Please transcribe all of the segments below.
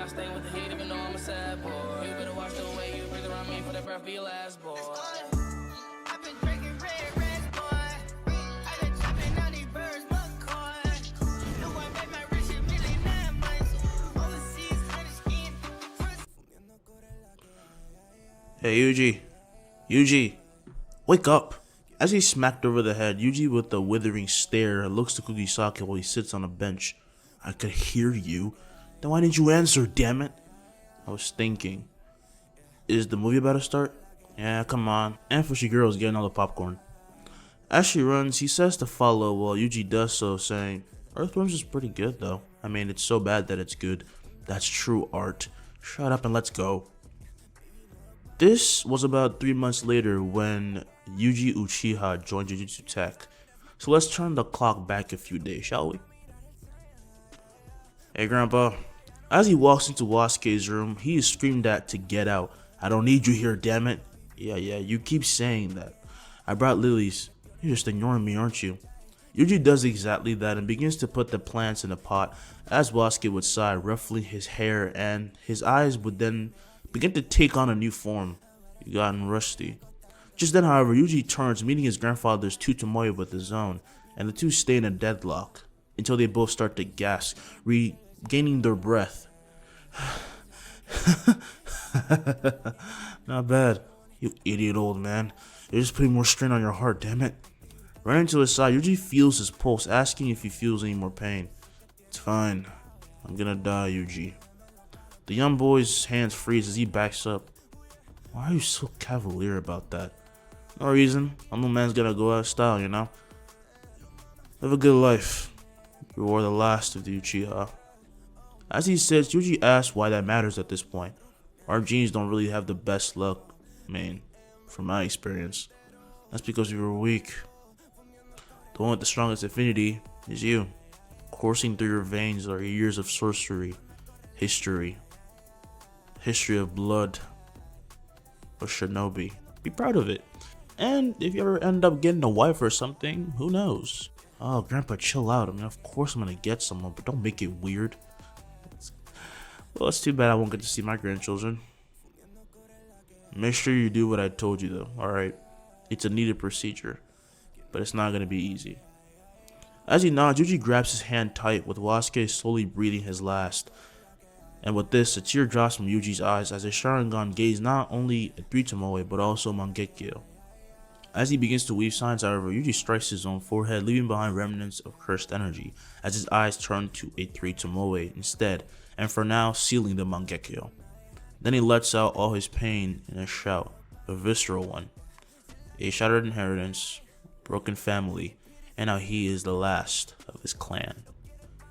I stay with the heat even though I'm a sad boy. You better watch the way you breathe around me for that breath be your last boy. I've been drinking red boy. I've been chopping out these birds, McCoy. No, I made my rich in really 9 months. Overseas, honey skin. Hey Yuji, wake up! As he's smacked over the head, Yuji with a withering stare looks to Kugisaki while he sits on a bench. I could hear you. Then why didn't you answer, damn it? I was thinking. Is the movie about to start? Yeah, come on. And Fushy Girl's getting all the popcorn. As she runs, he says to follow while Yuji does so, saying, Earthworms is pretty good though. I mean, it's so bad that it's good. That's true art. Shut up and let's go. This was about 3 months later when Yuji Uchiha joined Jujutsu Tech. So let's turn the clock back a few days, shall we? Hey Grandpa. As he walks into Wasuke's room, he is screamed at to get out. I don't need you here, damn it. Yeah, you keep saying that. I brought lilies. You're just ignoring me, aren't you? Yuji does exactly that and begins to put the plants in a pot as Wasuke would sigh, ruffling his hair, and his eyes would then begin to take on a new form. He gotten rusty. Just then, however, Yuji turns, meeting his grandfather's two tomoe with his own, and the two stay in a deadlock until they both start to gasp, regaining their breath. Not bad, you idiot old man. You're just putting more strain on your heart, damn it. Running to his side, Yuji feels his pulse, asking if he feels any more pain. It's fine. I'm gonna die, Yuji. The young boy's hands freeze as he backs up. Why are you so cavalier about that? No reason. A little man's gonna go out of style, you know? Live a good life. You are the last of the Uchiha. As he sits, Yuji asks why that matters at this point. Our genes don't really have the best luck, man, from my experience. That's because we were weak. The one with the strongest affinity is you. Coursing through your veins are years of sorcery, history of blood, or shinobi. Be proud of it. And if you ever end up getting a wife or something, who knows? Oh, Grandpa, chill out. I mean, of course I'm gonna get someone, but don't make it weird. Well, it's too bad I won't get to see my grandchildren. Make sure you do what I told you though, alright? It's a needed procedure, but it's not gonna be easy. As he nods, Yuji grabs his hand tight with Wasuke slowly breathing his last. And with this, a tear drops from Yuji's eyes as his Sharingan gaze not only at 3 tomoe but also Mangekyo. As he begins to weave signs, however, Yuji strikes his own forehead, leaving behind remnants of cursed energy as his eyes turn to a 3 tomoe instead, and for now sealing the Mangekyo. Then he lets out all his pain in a shout, a visceral one. A shattered inheritance, broken family, and now he is the last of his clan.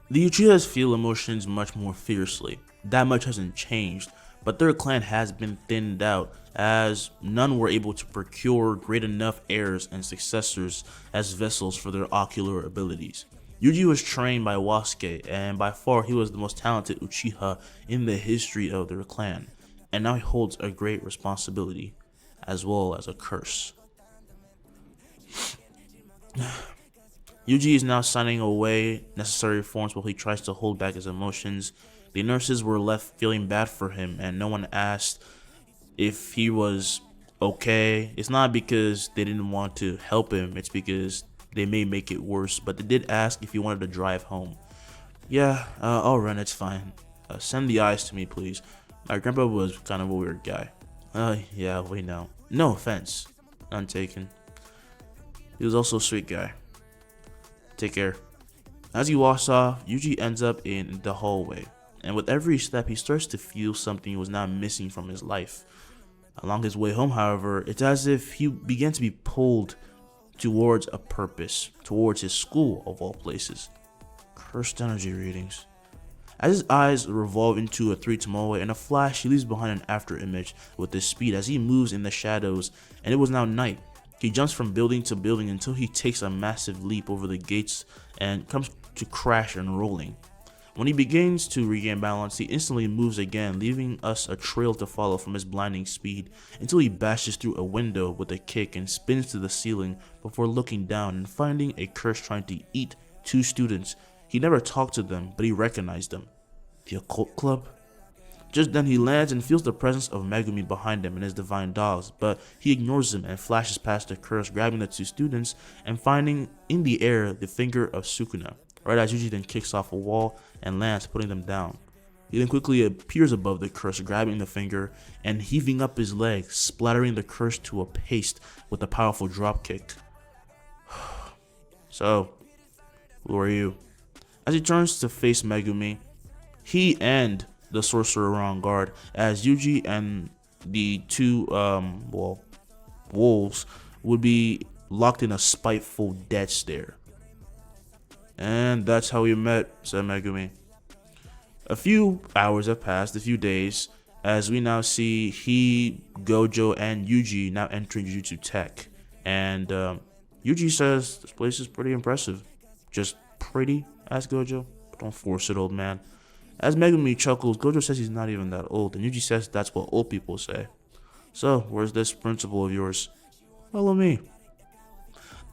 The Uchihas feel emotions much more fiercely. That much hasn't changed, but their clan has been thinned out as none were able to procure great enough heirs and successors as vessels for their ocular abilities. Yuji was trained by Wasuke, and by far he was the most talented Uchiha in the history of their clan, and now he holds a great responsibility, as well as a curse. Yuji is now signing away necessary forms while he tries to hold back his emotions. The nurses were left feeling bad for him, and no one asked if he was okay. It's not because they didn't want to help him, it's because they may make it worse, but they did ask if he wanted to drive home. Yeah, I'll run, it's fine. Send the eyes to me, please. My grandpa was kind of a weird guy. Yeah, we know. No offense. None taken. He was also a sweet guy. Take care. As he walks off, Yuji ends up in the hallway, and with every step he starts to feel something was now missing from his life. Along his way home, however, it's as if he began to be pulled towards a purpose, towards his school of all places. Cursed energy readings. As his eyes revolve into a 3 tomoe, in a flash he leaves behind an after image with his speed as he moves in the shadows, and it was now night. He jumps from building to building until he takes a massive leap over the gates and comes to crash and rolling. When he begins to regain balance, he instantly moves again, leaving us a trail to follow from his blinding speed until he bashes through a window with a kick and spins to the ceiling before looking down and finding a curse trying to eat 2 students. He never talked to them, but he recognized them. The occult club? Just then he lands and feels the presence of Megumi behind him and his divine dogs, but he ignores him and flashes past the curse, grabbing the two students and finding in the air the finger of Sukuna, right as Yuji then kicks off a wall and lands, putting them down. He then quickly appears above the curse, grabbing the finger and heaving up his leg, splattering the curse to a paste with a powerful drop kick. So, who are you? As he turns to face Megumi, he and the sorcerer are on guard as Yuji and the two wolves would be locked in a spiteful death stare. And that's how we met, said Megumi. A few hours have passed, a few days, as we now see he, Gojo, and Yuji now entering Jujutsu Tech. And Yuji says this place is pretty impressive. Just pretty, asked Gojo. Don't force it, old man. As Megumi chuckles, Gojo says he's not even that old, and Yuji says that's what old people say. So, where's this principal of yours? Follow me.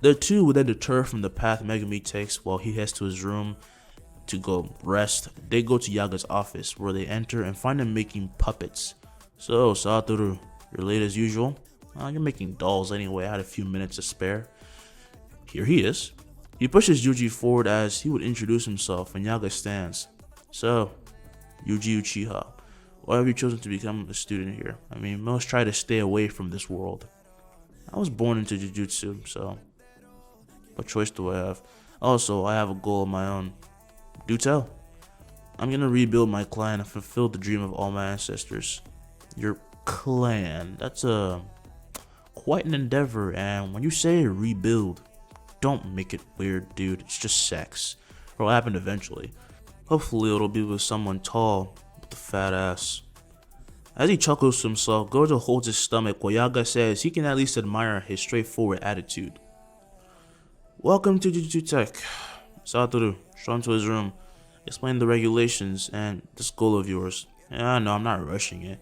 The two would then deter from the path Megumi takes while he heads to his room to go rest. They go to Yaga's office, where they enter and find him making puppets. So, Satoru, you're late as usual? You're making dolls anyway, I had a few minutes to spare. Here he is. He pushes Yuji forward as he would introduce himself, and Yaga stands. So, Yuji Uchiha, why have you chosen to become a student here? I mean, most try to stay away from this world. I was born into Jujutsu, so what choice do I have? Also, I have a goal of my own. Do tell. I'm gonna rebuild my clan and fulfill the dream of all my ancestors. Your clan, that's quite an endeavor, and when you say rebuild, don't make it weird, dude. It's just sex. It'll happen eventually. Hopefully it'll be with someone tall with a fat ass. As he chuckles to himself, Gojo holds his stomach while Yaga says he can at least admire his straightforward attitude. Welcome to Jujutsu Tech. Satoru, shown to his room, explain the regulations and this goal of yours. Yeah, no, I'm not rushing it.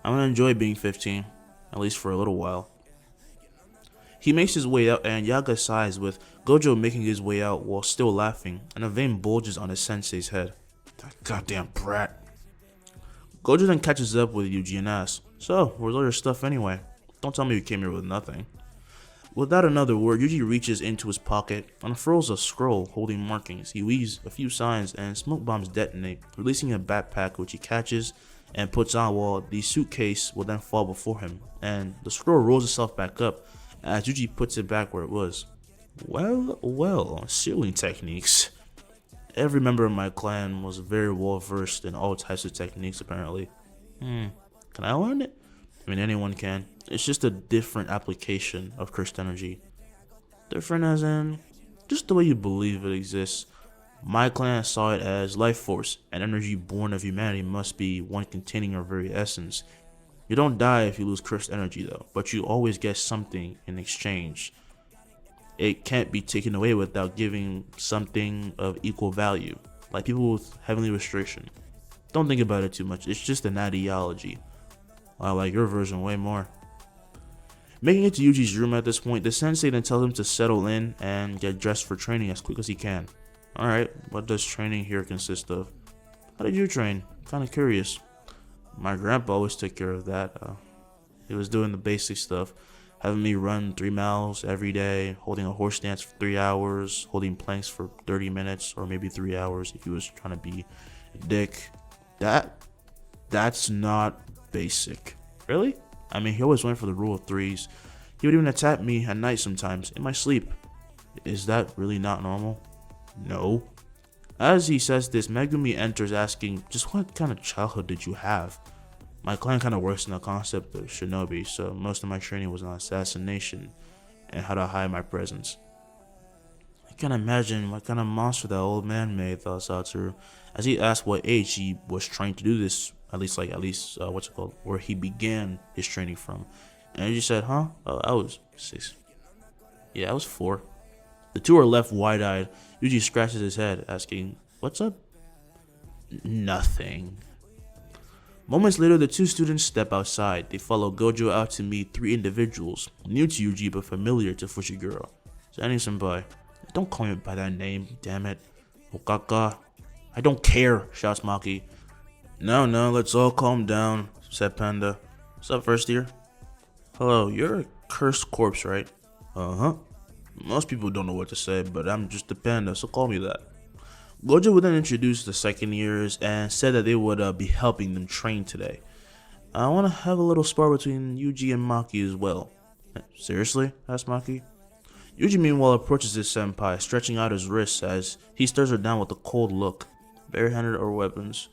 I'm gonna enjoy being 15, at least for a little while. He makes his way out and Yaga sighs, with Gojo making his way out while still laughing, and a vein bulges on his sensei's head. That goddamn brat. Gojo then catches up with Yuji and asks, so, where's all your stuff anyway? Don't tell me you came here with nothing. Without another word, Yuji reaches into his pocket, unfurls a scroll holding markings. He weaves a few signs and smoke bombs detonate, releasing a backpack which he catches and puts on, while the suitcase will then fall before him, and the scroll rolls itself back up as Yuji puts it back where it was. Well, sealing techniques. Every member of my clan was very well versed in all types of techniques apparently. Can I learn it? I mean, anyone can. It's just a different application of cursed energy. Different as in, just the way you believe it exists. My clan saw it as life force, and energy born of humanity must be one containing our very essence. You don't die if you lose cursed energy though, but you always get something in exchange. It can't be taken away without giving something of equal value, like people with heavenly restriction. Don't think about it too much, it's just an ideology. I like your version way more. Making it to Yuji's room at this point, the sensei then tells him to settle in and get dressed for training as quick as he can. Alright, what does training here consist of? How did you train? Kinda curious. My grandpa always took care of that. He was doing the basic stuff, having me run 3 miles every day, holding a horse stance for 3 hours, holding planks for 30 minutes, or maybe 3 hours if he was trying to be a dick. That's not basic. Really? I mean, he always went for the rule of threes. He would even attack me at night sometimes, in my sleep. Is that really not normal? No. As he says this, Megumi enters asking, just what kind of childhood did you have? My clan kind of works in the concept of shinobi, so most of my training was on assassination and how to hide my presence. I can't imagine what kind of monster that old man made, thought Satoru, as he asked what age he was trying to do this, at least where he began his training from. And he said, huh? I was 6. Yeah, I was 4. The two are left wide-eyed. Yuji scratches his head, asking, what's up? Nothing. Moments later, the two students step outside. They follow Gojo out to meet 3 individuals, new to Yuji but familiar to Fushiguro. Senpai, don't call me by that name, damn it. Okaka. I don't care, shouts Maki. No, let's all calm down, said Panda. What's up, first year? Hello, you're a cursed corpse, right? Uh-huh. Most people don't know what to say, but I'm just a panda, so call me that. Gojo would then introduce the second years and said that they would be helping them train today. I want to have a little spar between Yuji and Maki as well. Seriously? Asked Maki. Yuji meanwhile approaches his senpai, stretching out his wrists as he stares her down with a cold look, barehanded or weapons.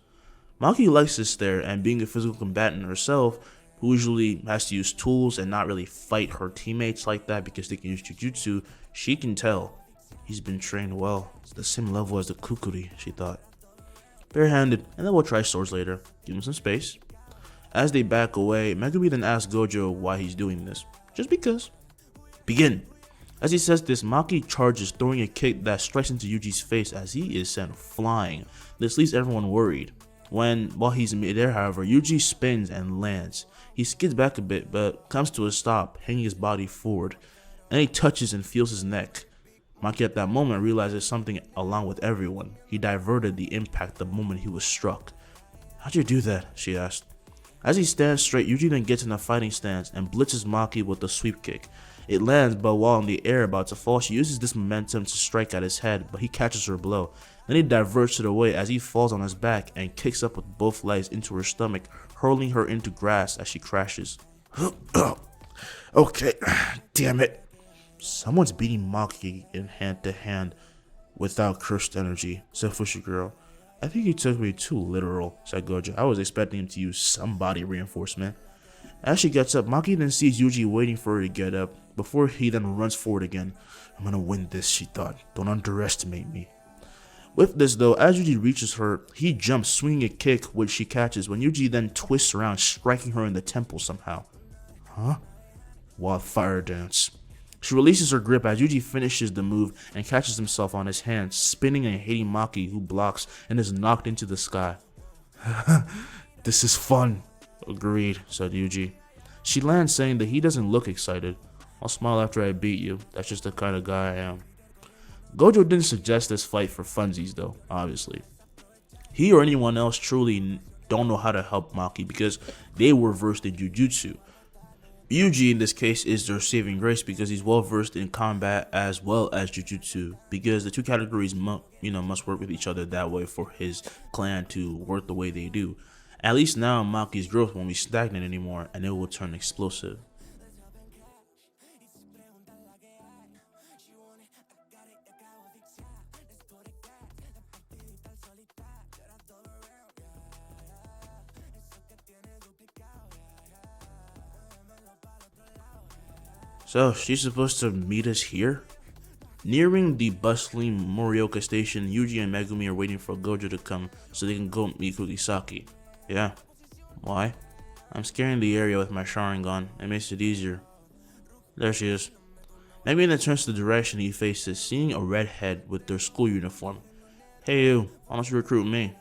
Maki likes this stare, and being a physical combatant herself, who usually has to use tools and not really fight her teammates like that because they can use Jujutsu, she can tell. He's been trained well. It's the same level as the Kukuri, she thought. Barehanded, and then we'll try swords later. Give him some space. As they back away, Megumi then asks Gojo why he's doing this. Just because. Begin. As he says this, Maki charges, throwing a kick that strikes into Yuji's face as he is sent flying. This leaves everyone worried. While he's in midair, however, Yuji spins and lands. He skids back a bit, but comes to a stop, hanging his body forward. And he touches and feels his neck. Maki at that moment realizes something along with everyone. He diverted the impact the moment he was struck. How'd you do that? She asked. As he stands straight, Yuji then gets in a fighting stance and blitzes Maki with a sweep kick. It lands, but while in the air about to fall, she uses this momentum to strike at his head, but he catches her blow. Then he diverts it away as he falls on his back and kicks up with both legs into her stomach, hurling her into grass as she crashes. Okay, damn it. Someone's beating Maki in hand to hand without cursed energy, said Fushiguro. I think he took me too literal, said Gojo. I was expecting him to use some body reinforcement. As she gets up, Maki then sees Yuji waiting for her to get up, before he then runs forward again. I'm gonna win this, she thought. Don't underestimate me. With this though, as Yuji reaches her, he jumps, swinging a kick which she catches, when Yuji then twists around, striking her in the temple somehow. Huh? Wildfire dance. She releases her grip as Yuji finishes the move and catches himself on his hands, spinning and hitting Maki, who blocks and is knocked into the sky. This is fun. Agreed, said Yuji. She lands, saying that he doesn't look excited. I'll smile after I beat you. That's just the kind of guy I am. Gojo didn't suggest this fight for funsies though, obviously. He or anyone else truly don't know how to help Maki because they were versed in Jujutsu. Yuji in this case is their saving grace because he's well versed in combat as well as Jujutsu, because the two categories must work with each other that way for his clan to work the way they do. At least now Maki's growth won't be stagnant anymore and it will turn explosive. So, she's supposed to meet us here? Nearing the bustling Morioka station, Yuji and Megumi are waiting for Gojo to come so they can go meet Kugisaki. Yeah. Why? I'm scaring the area with my Sharingan. It makes it easier. There she is. Megumi then turns to the direction he faces, seeing a redhead with their school uniform. Hey you, why don't you recruit me?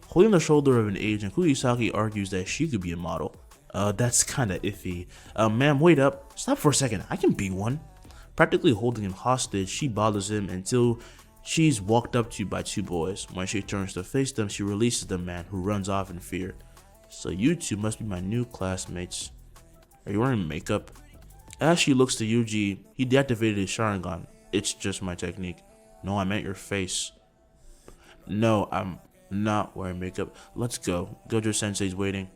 Holding the shoulder of an agent, Kugisaki argues that she could be a model. That's kinda iffy. Ma'am, wait up. Stop for a second. I can be one. Practically holding him hostage, she bothers him until she's walked up to by two boys. When she turns to face them, she releases the man, who runs off in fear. So you two must be my new classmates. Are you wearing makeup? As she looks to Yuji, he deactivated his Sharingan. It's just my technique. No, I meant your face. No, I'm not wearing makeup. Let's go. Gojo Sensei's waiting.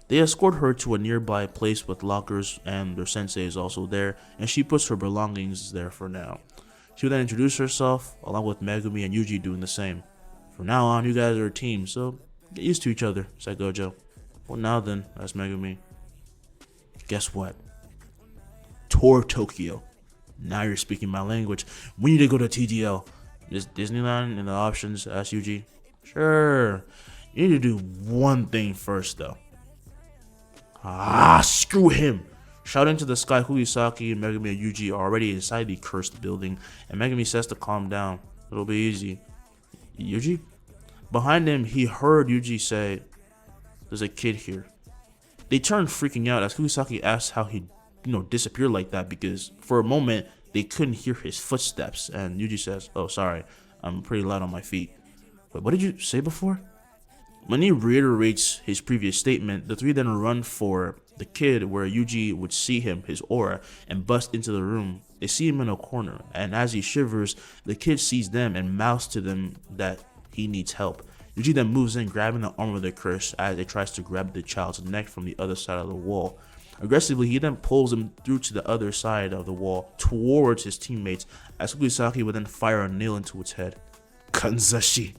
They escort her to a nearby place with lockers, and their sensei is also there, and she puts her belongings there for now. She will then introduce herself, along with Megumi and Yuji doing the same. From now on, you guys are a team, so get used to each other, said Gojo. Well now then, asked Megumi. Guess what? Tour Tokyo. Now you're speaking my language. We need to go to TGL. Is Disneyland in the options? Asked Yuji. Sure. You need to do one thing first though. Ah, screw him! Shouting to the sky, Kugisaki and Megumi and Yuji are already inside the cursed building, and Megumi says to calm down. It'll be easy. Yuji? Behind him, he heard Yuji say, there's a kid here. They turn freaking out as Kugisaki asks how he, disappeared like that, because for a moment, they couldn't hear his footsteps, and Yuji says, oh, sorry, I'm pretty loud on my feet. Wait, what did you say before? When he reiterates his previous statement, the three then run for the kid where Yuji would see him, his aura, and bust into the room. They see him in a corner, and as he shivers, the kid sees them and mouths to them that he needs help. Yuji then moves in, grabbing the arm of the curse as it tries to grab the child's neck from the other side of the wall. Aggressively, he then pulls him through to the other side of the wall towards his teammates, as Kugisaki would then fire a nail into its head. Kanzashi.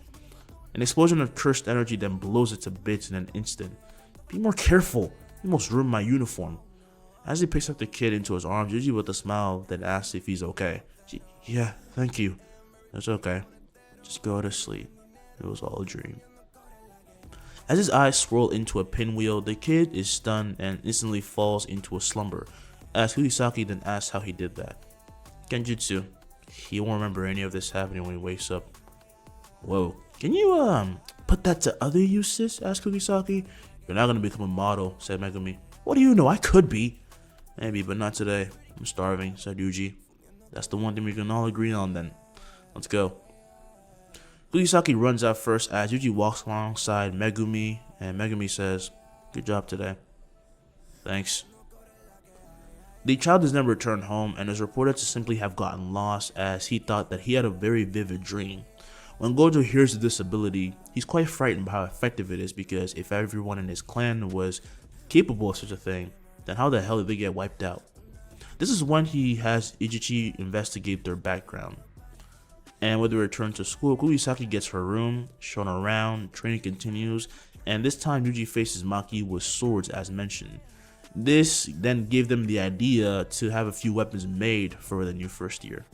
An explosion of cursed energy then blows it to bits in an instant. Be more careful, you almost ruined my uniform. As he picks up the kid into his arms, Yuji with a smile then asks if he's okay. Yeah, thank you. It's okay. Just go to sleep. It was all a dream. As his eyes swirl into a pinwheel, the kid is stunned and instantly falls into a slumber, as Kugisaki then asks how he did that. Genjutsu. He won't remember any of this happening when he wakes up. Whoa. Can you put that to other uses? Asked Kugisaki. You're not gonna become a model, said Megumi. What do you know? I could be. Maybe, but not today. I'm starving, said Yuji. That's the one thing we can all agree on then. Let's go. Kugisaki runs out first as Yuji walks alongside Megumi, and Megumi says, good job today. Thanks. The child is then returned home and is reported to simply have gotten lost as he thought that he had a very vivid dream. When Gojo hears of this ability, he's quite frightened by how effective it is, because if everyone in his clan was capable of such a thing, then how the hell did they get wiped out? This is when he has Ichichi investigate their background. And when they return to school, Kugisaki gets her room, shown around, training continues, and this time Yuji faces Maki with swords as mentioned. This then gave them the idea to have a few weapons made for the new first year.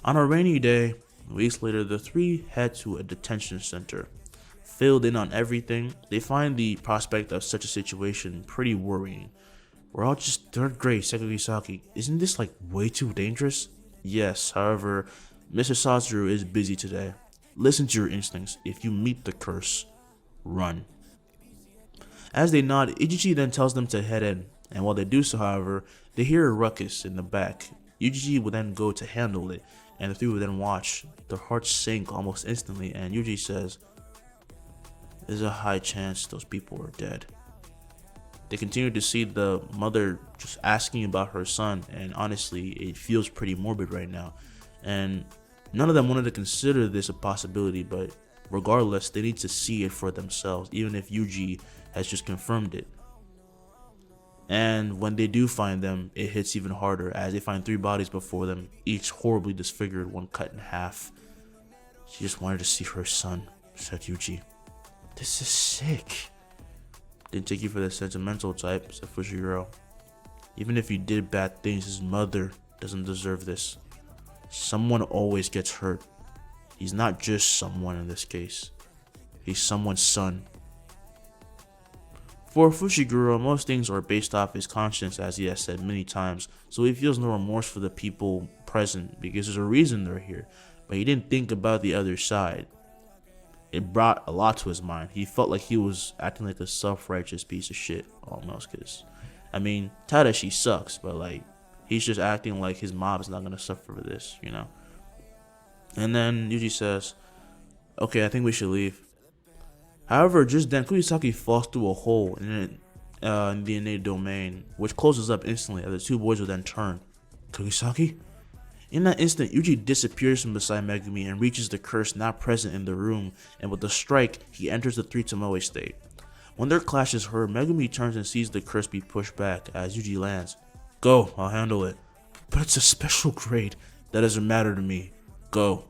On a rainy day, weeks later, the three head to a detention center. Filled in on everything, they find the prospect of such a situation pretty worrying. We're all just third grade, said Kugisaki. Isn't this like way too dangerous? Yes, however, Mr. Sazuru is busy today. Listen to your instincts. If you meet the curse, run. As they nod, Ichichi then tells them to head in, and while they do so, however, they hear a ruckus in the back. Yuji will then go to handle it, and the three will then watch. Their hearts sink almost instantly, and Yuji says, there's a high chance those people are dead. They continue to see the mother just asking about her son, and honestly, it feels pretty morbid right now. And none of them wanted to consider this a possibility, but regardless, they need to see it for themselves, even if Yuji has just confirmed it. And when they do find them, it hits even harder, as they find three bodies before them, each horribly disfigured, one cut in half. She just wanted to see her son, said Yuji. This is sick. Didn't take you for the sentimental type, said Fushiguro. Even if he did bad things, his mother doesn't deserve this. Someone always gets hurt. He's not just someone in this case. He's someone's son. For Fushiguro, most things are based off his conscience, as he has said many times, so he feels no remorse for the people present because there's a reason they're here, but he didn't think about the other side. It brought a lot to his mind. He felt like he was acting like a self-righteous piece of shit almost, because, I mean, Tadashi sucks, but like, he's just acting like his mob's not gonna suffer for this, you know? And then Yuji says, okay, I think we should leave. However, just then, Kugisaki falls through a hole in the innate domain, which closes up instantly as the two boys will then turn. Kugisaki? In that instant, Yuji disappears from beside Megumi and reaches the curse not present in the room, and with a strike, he enters the three Tomoe state. When their clash is heard, Megumi turns and sees the curse be pushed back as Yuji lands. Go, I'll handle it. But it's a special grade. That doesn't matter to me. Go.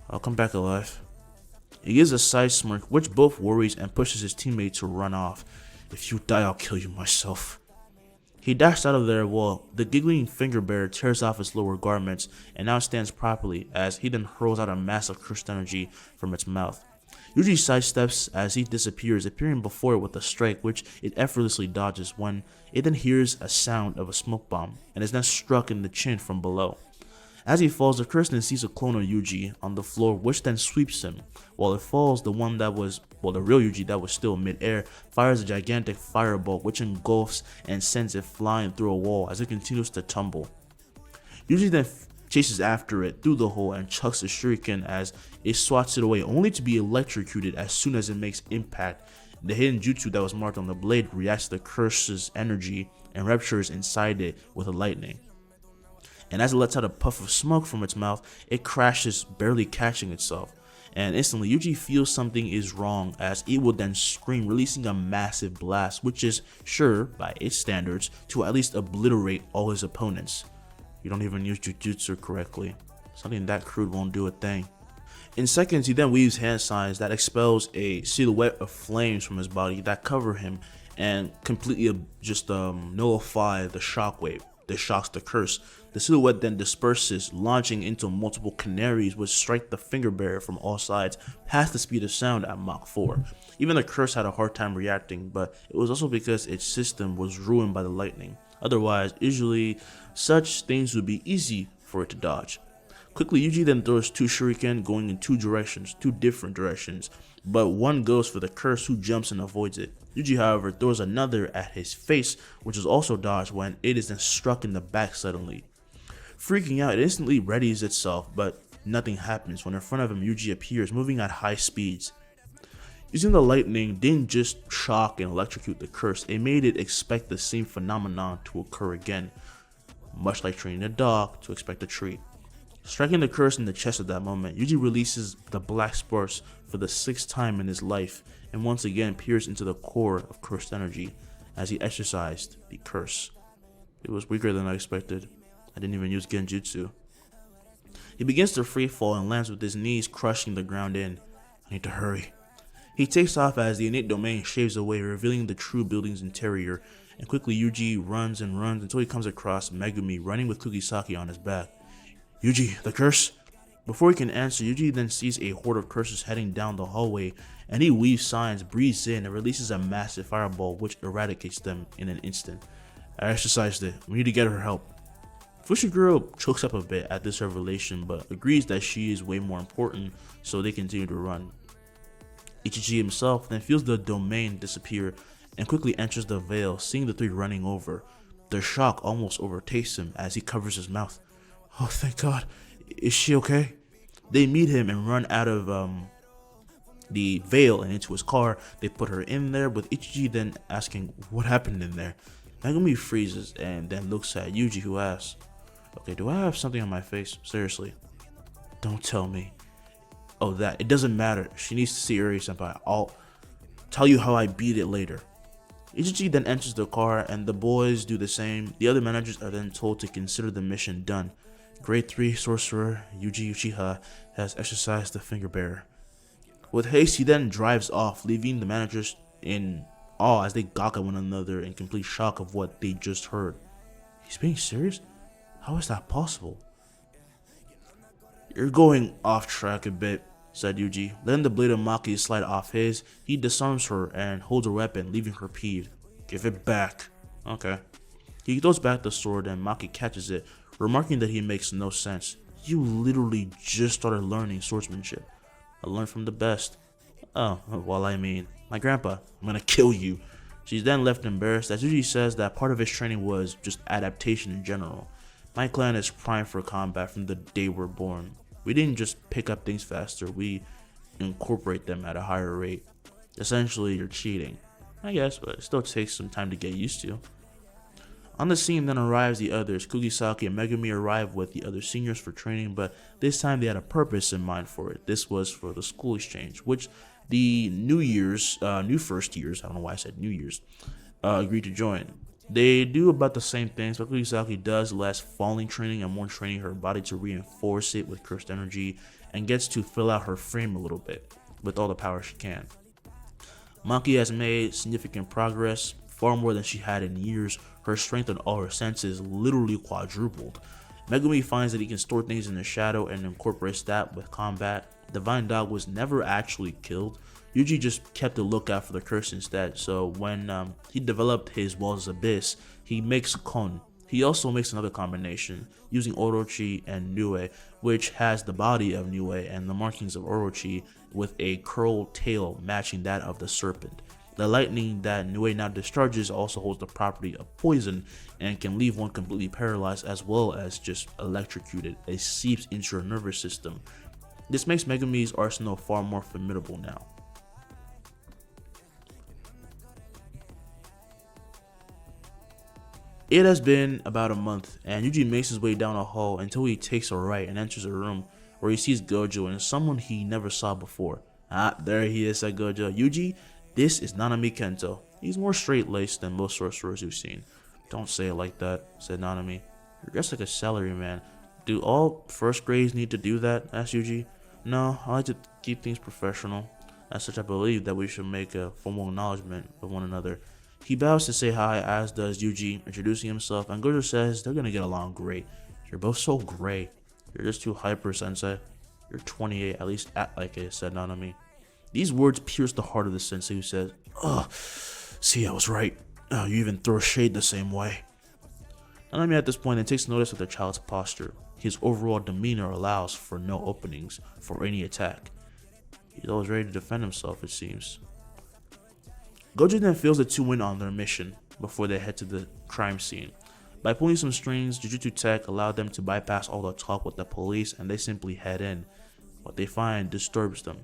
I'll come back alive. He gives a side smirk, which both worries and pushes his teammate to run off. If you die, I'll kill you myself. He dashed out of there while the giggling finger bearer tears off his lower garments and now stands properly as he then hurls out a mass of cursed energy from its mouth. Yuji sidesteps as he disappears, appearing before it with a strike which it effortlessly dodges when it then hears a sound of a smoke bomb and is then struck in the chin from below. As he falls, the curse then sees a clone of Yuji on the floor, which then sweeps him. While it falls, the real Yuji that was still mid-air fires a gigantic firebolt which engulfs and sends it flying through a wall as it continues to tumble. Yuji then chases after it through the hole and chucks a shuriken as it swats it away, only to be electrocuted as soon as it makes impact. The hidden jutsu that was marked on the blade reacts to the curse's energy and ruptures inside it with a lightning. And as it lets out a puff of smoke from its mouth, it crashes, barely catching itself. And instantly, Yuji feels something is wrong as it will then scream, releasing a massive blast, which is sure, by its standards, to at least obliterate all his opponents. You don't even use Jujutsu correctly. Something that crude won't do a thing. In seconds, he then weaves hand signs that expels a silhouette of flames from his body that cover him and completely just nullify the shockwave that shocks the curse. The silhouette then disperses, launching into multiple canaries which strike the finger bearer from all sides past the speed of sound at Mach 4. Even the curse had a hard time reacting, but it was also because its system was ruined by the lightning. Otherwise, usually such things would be easy for it to dodge. Quickly, Yuji then throws two shuriken going in two different directions, but one goes for the curse, who jumps and avoids it. Yuji, however, throws another at his face, which is also dodged when it is then struck in the back suddenly. Freaking out, it instantly readies itself, but nothing happens when in front of him Yuji appears, moving at high speeds. Using the lightning didn't just shock and electrocute the curse, it made it expect the same phenomenon to occur again, much like training a dog to expect a treat. Striking the curse in the chest at that moment, Yuji releases the black sparks for the 6th time in his life and once again peers into the core of cursed energy as he exercised the curse. It was weaker than I expected. I didn't even use genjutsu. He begins to free fall and lands with his knees crushing the ground in. I need to hurry. He takes off as the innate domain shaves away, revealing the true building's interior, and quickly Yuji runs and runs until he comes across Megumi running with Kugisaki on his back. Yuji, the curse? Before he can answer, Yuji then sees a horde of curses heading down the hallway, and he weaves signs, breathes in, and releases a massive fireball which eradicates them in an instant. I exercised it. We need to get her help. Fushiguro chokes up a bit at this revelation, but agrees that she is way more important, so they continue to run. Ichichi himself then feels the domain disappear and quickly enters the veil, seeing the three running over. The shock almost overtakes him as he covers his mouth. Oh, thank God. Is she okay? They meet him and run out of the veil and into his car. They put her in there, with Ichichi then asking what happened in there. Megumi freezes and then looks at Yuji, who asks, okay, do I have something on my face? Seriously. Don't tell me. Oh, that. It doesn't matter. She needs to see Uri-senpai. I'll tell you how I beat it later. Ichichi then enters the car and the boys do the same. The other managers are then told to consider the mission done. Grade 3 sorcerer Yuji Uchiha has exercised the finger bearer. With haste, he then drives off, leaving the managers in awe as they gawk at one another in complete shock of what they just heard. He's being serious? How is that possible? You're going off track a bit, said Yuji. Letting the blade of Maki slide off his, he disarms her and holds her weapon, leaving her peeved. Give it back. Okay. He throws back the sword and Maki catches it, remarking that he makes no sense. You literally just started learning swordsmanship. I learned from the best. Oh, well, I mean, my grandpa, I'm gonna kill you. She's then left embarrassed as Yuji says that part of his training was just adaptation in general. My clan is primed for combat from the day we're born. We didn't just pick up things faster, we incorporate them at a higher rate. Essentially, you're cheating. I guess, but it still takes some time to get used to. On the scene then arrives the others. Kugisaki and Megumi arrive with the other seniors for training, but this time they had a purpose in mind for it. This was for the school exchange, which the new first years, I don't know why I said New Year's, agreed to join. They do about the same things, but Kugisaki does less falling training and more training her body to reinforce it with cursed energy, and gets to fill out her frame a little bit with all the power she can. Maki has made significant progress, far more than she had in years. Her strength and all her senses literally quadrupled. Megumi finds that he can store things in the shadow and incorporates that with combat. Divine Dog was never actually killed. Yuji just kept a lookout for the curse instead, so when he developed his Wall's Abyss, he makes Kon. He also makes another combination, using Orochi and Nue, which has the body of Nue and the markings of Orochi with a curled tail matching that of the serpent. The lightning that Nue now discharges also holds the property of poison and can leave one completely paralyzed as well as just electrocuted. It seeps into your nervous system. This makes Megumi's arsenal far more formidable now. It has been about a month, and Yuji makes his way down a hall until he takes a right and enters a room where he sees Gojo and someone he never saw before. Ah, there he is, said Gojo. Yuji, this is Nanami Kento. He's more straight-laced than most sorcerers you've seen. Don't say it like that, said Nanami. You're dressed like a salaryman. Do all first grades need to do that? Asked Yuji. No, I like to keep things professional. As such, I believe that we should make a formal acknowledgement of one another. He bows to say hi, as does Yuji, introducing himself, and Gojo says they're gonna get along great. You're both so gray. You're just too hyper, sensei. You're 28, at least act like it, said Nanami. These words pierce the heart of the sensei, who says, ugh, see, I was right. You even throw shade the same way. Nanami at this point then takes notice of the child's posture. His overall demeanor allows for no openings for any attack. He's always ready to defend himself, it seems. Gojo then fills the two in on their mission before they head to the crime scene. By pulling some strings, Jujutsu Tech allowed them to bypass all the talk with the police and they simply head in. What they find disturbs them.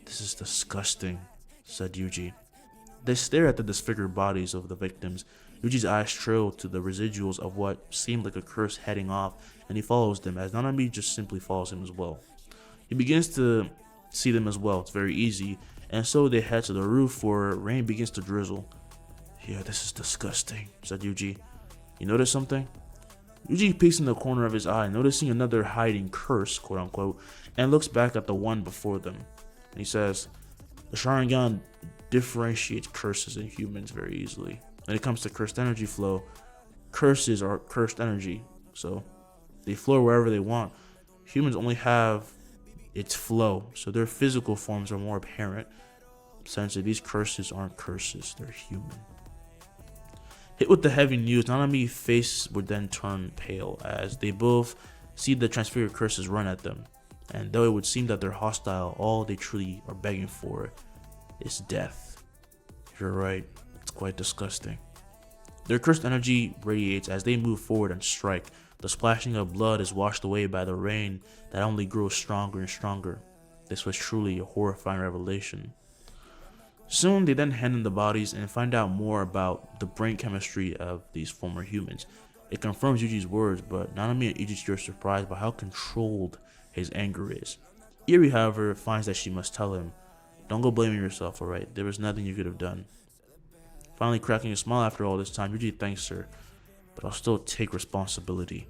This is disgusting, said Yuji. They stare at the disfigured bodies of the victims. Yuji's eyes trail to the residuals of what seemed like a curse heading off, and he follows them as Nanami just simply follows him as well. He begins to see them as well. It's very easy. And so they head to the roof where rain begins to drizzle. Yeah, this is disgusting, said Yuji. You notice something? Yuji peeks in the corner of his eye, noticing another hiding curse, quote unquote, and looks back at the one before them. And he says, the Sharingan differentiates curses and humans very easily. When it comes to cursed energy flow, curses are cursed energy, so they flow wherever they want. Humans only have its flow, so their physical forms are more apparent. Essentially, these curses aren't curses, they're human. Hit with the heavy news, Nanami's face would then turn pale as they both see the transfigured curses run at them. And though it would seem that they're hostile, all they truly are begging for is death. You're right, it's quite disgusting. Their cursed energy radiates as they move forward and strike. The splashing of blood is washed away by the rain that only grows stronger and stronger. This was truly a horrifying revelation. Soon they then hand in the bodies and find out more about the brain chemistry of these former humans. It confirms Yuji's words, but Nanami and Ichichi are surprised by how controlled his anger is. Eri, however, finds that she must tell him, don't go blaming yourself, alright? There was nothing you could have done. Finally cracking a smile after all this time, Yuji thanks her, but I'll still take responsibility.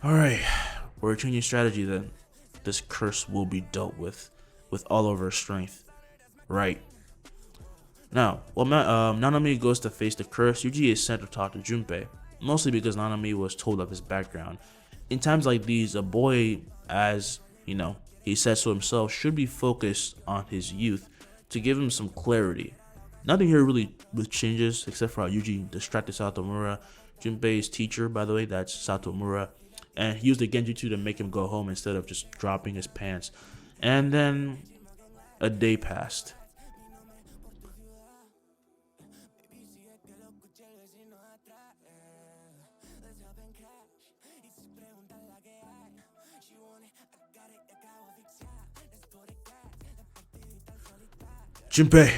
Alright, we're changing strategy then. This curse will be dealt with all of her strength. Right. Now, while Nanami goes to face the curse, Yuji is sent to talk to Junpei, mostly because Nanami was told of his background. In times like these, a boy, as you know, he says to himself, should be focused on his youth to give him some clarity. Nothing here really changes except for how Yuji distracted Satomura, Junpei's teacher, by the way, that's Satomura, and he used the Genjutsu to make him go home instead of just dropping his pants. And then a day passed. Junpei!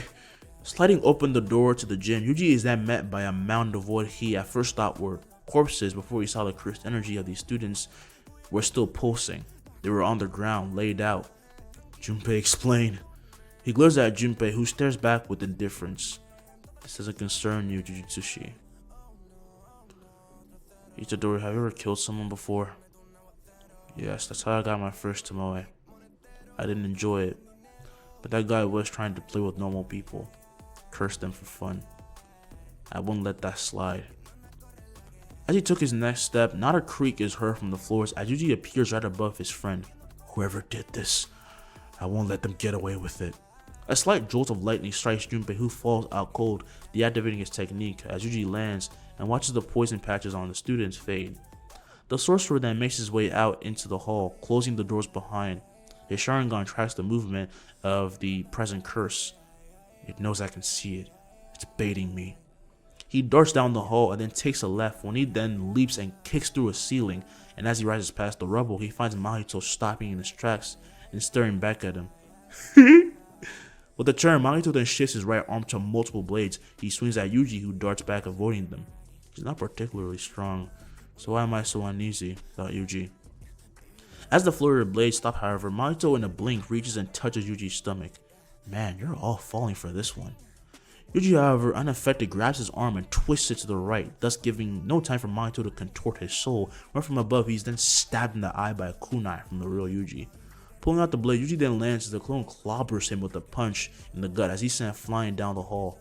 Sliding open the door to the gym, Yuji is then met by a mound of what he at first thought were corpses before he saw the cursed energy of these students were still pulsing. They were on the ground, laid out. Junpei explained. He glares at Junpei, who stares back with indifference. This doesn't concern you, Jujutsushi. Itadori, have you ever killed someone before? Yes, that's how I got my first Tomoe. I didn't enjoy it, but that guy was trying to play with normal people. Curse them for fun. I wouldn't let that slide. As he took his next step, not a creak is heard from the floors as Yuji appears right above his friend. Whoever did this, I won't let them get away with it. A slight jolt of lightning strikes Junpei, who falls out cold, deactivating his technique as Yuji lands and watches the poison patches on the students fade. The sorcerer then makes his way out into the hall, closing the doors behind. His Sharingan tracks the movement of the present curse. It knows I can see it. It's baiting me. He darts down the hall and then takes a left when he then leaps and kicks through a ceiling, and as he rises past the rubble, he finds Mahito stopping in his tracks and staring back at him. With a turn, Mahito then shifts his right arm to multiple blades. He swings at Yuji, who darts back, avoiding them. He's not particularly strong, so why am I so uneasy, thought Yuji. As the flurry of blades stop, however, Mahito in a blink reaches and touches Yuji's stomach. Man, you're all falling for this one. Yuji, however, unaffected, grabs his arm and twists it to the right, thus giving no time for Mahito to contort his soul, where from above he's then stabbed in the eye by a kunai from the real Yuji. Pulling out the blade, Yuji then lands as the clone clobbers him with a punch in the gut as he sent flying down the hall.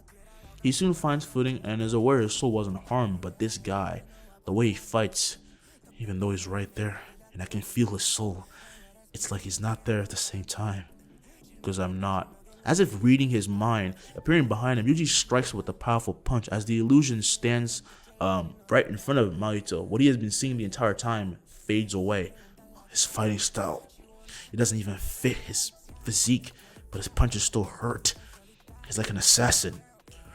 He soon finds footing and is aware his soul wasn't harmed, but this guy, the way he fights, even though he's right there and I can feel his soul, it's like he's not there at the same time, because I'm not. As if reading his mind, appearing behind him, Yuji strikes with a powerful punch as the illusion stands right in front of Mahito. What he has been seeing the entire time fades away. His fighting style, it doesn't even fit his physique, but his punches still hurt. He's like an assassin.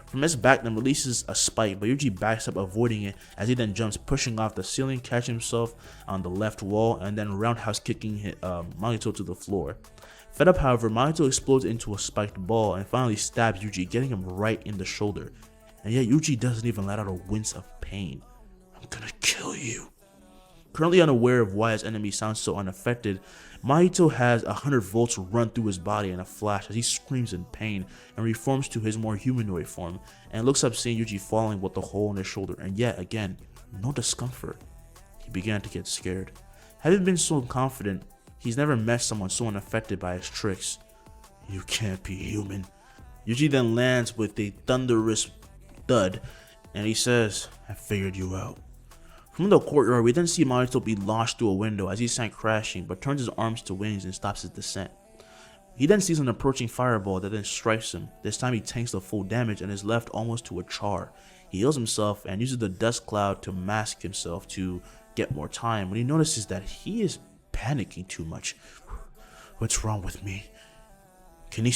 From his back then releases a spike, but Yuji backs up, avoiding it as he then jumps, pushing off the ceiling, catching himself on the left wall, and then roundhouse kicking Mahito to the floor. Fed up, however, Mahito explodes into a spiked ball and finally stabs Yuji, getting him right in the shoulder. And yet Yuji doesn't even let out a wince of pain. I'm gonna kill you. Currently unaware of why his enemy sounds so unaffected, Mahito has 100 volts run through his body in a flash as he screams in pain and reforms to his more humanoid form, and looks up, seeing Yuji falling with the hole in his shoulder, and yet again, no discomfort. He began to get scared. Having been so confident, he's never met someone so unaffected by his tricks. You can't be human. Yuji then lands with a thunderous thud, and he says, I figured you out. From the courtyard, we then see Mahito be launched through a window as he sank crashing, but turns his arms to wings and stops his descent. He then sees an approaching fireball that then strikes him. This time he tanks the full damage and is left almost to a char. He heals himself and uses the dust cloud to mask himself to get more time when he notices that he is panicking too much. What's wrong with me? He can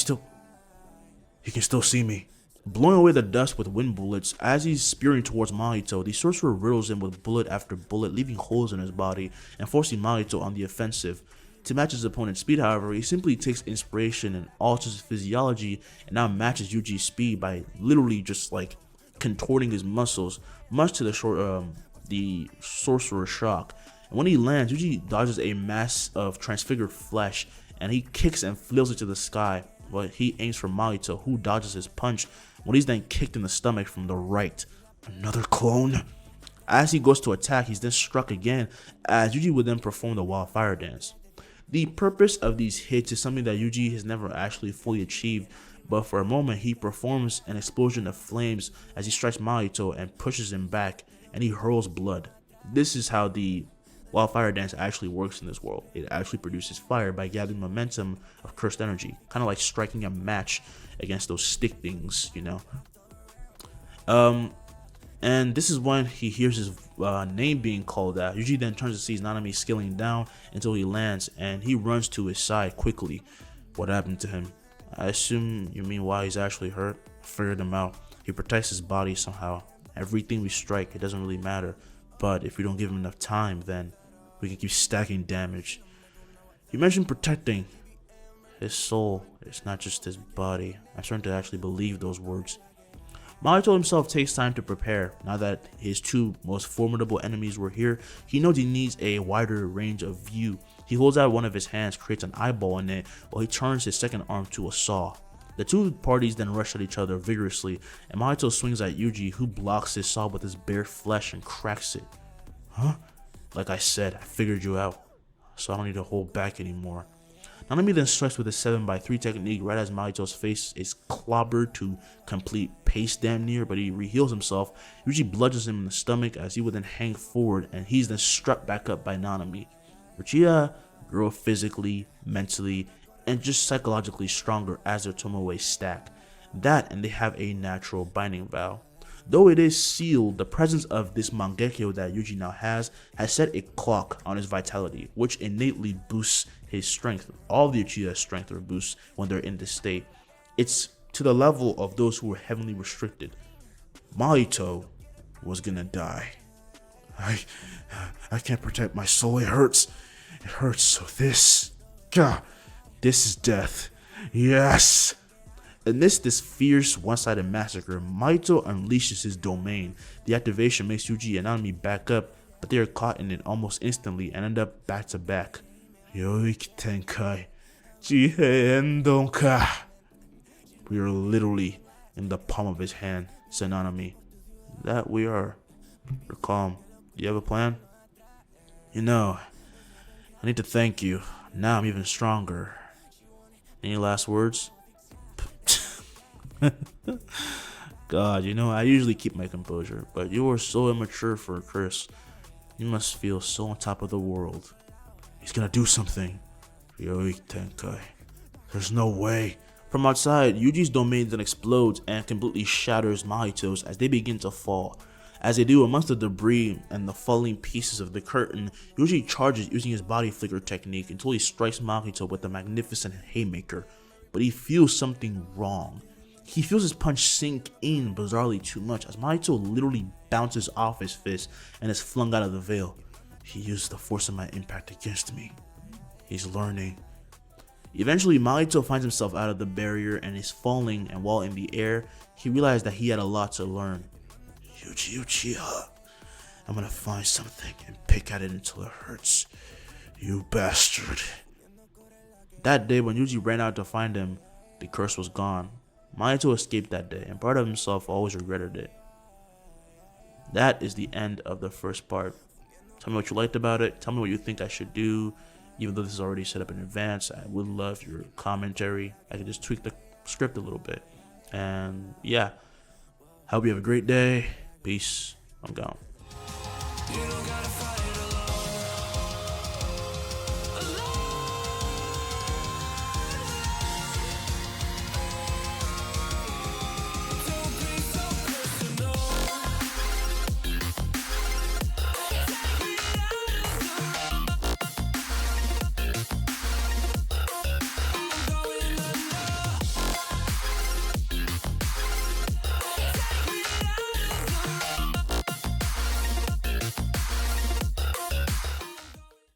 still see me. Blowing away the dust with wind bullets, as he's spearing towards Mahito, the sorcerer riddles him with bullet after bullet, leaving holes in his body and forcing Mahito on the offensive. To match his opponent's speed, however, he simply takes inspiration and alters his physiology and now matches Yuji's speed by literally just like contorting his muscles, much to the sorcerer's shock. And when he lands, Yuji dodges a mass of transfigured flesh and he kicks and flails it to the sky, but he aims for Mahito, who dodges his punch when he's then kicked in the stomach from the right. Another clone? As he goes to attack, he's then struck again, as Yuji would then perform the wild fire dance. The purpose of these hits is something that Yuji has never actually fully achieved, but for a moment he performs an explosion of flames as he strikes Mahito and pushes him back, and he hurls blood. This is how the wildfire dance actually works in this world. It actually produces fire by gathering momentum of cursed energy, kind of like striking a match against those stick things, you know. And this is when he hears his name being called out. Yuji then turns to see Nanami scaling down until he lands, and he runs to his side quickly. What happened to him? I assume you mean why he's actually hurt. I figured him out. He protects his body somehow. Everything we strike, it doesn't really matter. But if we don't give him enough time, then we can keep stacking damage. You mentioned protecting his soul. It's not just his body. I'm starting to actually believe those words. Mahito himself takes time to prepare. Now that his two most formidable enemies were here, he knows he needs a wider range of view. He holds out one of his hands, creates an eyeball in it, while he turns his second arm to a saw. The two parties then rush at each other vigorously, and Mahito swings at Yuji, who blocks his saw with his bare flesh and cracks it. Huh? Like I said, I figured you out, so I don't need to hold back anymore. Nanami then strikes with a 7x3 technique right as Mahito's face is clobbered to complete paste damn near, but he reheals himself. Yuji bludgeons him in the stomach as he would then hang forward, and he's then struck back up by Nanami. Uchiha grow physically, mentally, and just psychologically stronger as their tomoe stack. That, and they have a natural binding vow. Though it is sealed, the presence of this Mangekyo that Yuji now has set a clock on his vitality, which innately boosts his strength. All the Uchiha's strength are boosts when they're in this state. It's to the level of those who were heavily restricted. Mahito was gonna die. I can't protect my soul. It hurts. It hurts. So this is death. Yes. Amidst this fierce one-sided massacre, Mahito unleashes his domain. The activation makes Yuji and Nanami back up, but they are caught in it almost instantly and end up back to back. Yoiki Tenkai, Jihei Endonka. We are literally in the palm of his hand, said Nanami. That we are. We're calm. Do you have a plan? You know, I need to thank you. Now I'm even stronger. Any last words? God, you know, I usually keep my composure, but you are so immature for a curse. You must feel so on top of the world. He's gonna do something. Yoiki Tenkai. There's no way. From outside, Yuji's domain then explodes and completely shatters Mahito's as they begin to fall. As they do, amongst the debris and the falling pieces of the curtain, Yuji charges using his body flicker technique until he strikes Mahito with a magnificent haymaker. But he feels something wrong. He feels his punch sink in bizarrely too much as Mahito literally bounces off his fist and is flung out of the veil. He used the force of my impact against me. He's learning. Eventually, Mahito finds himself out of the barrier and is falling, and while in the air, he realized that he had a lot to learn. Yuji Uchiha, I'm gonna find something and pick at it until it hurts. You bastard. That day, when Yuji ran out to find him, the curse was gone. Mahito escaped that day, and part of himself always regretted it. That is the end of the first part. Tell me what you liked about it. Tell me what you think I should do. Even though this is already set up in advance, I would love your commentary. I could just tweak the script a little bit. And yeah, I hope you have a great day. Peace. I'm gone.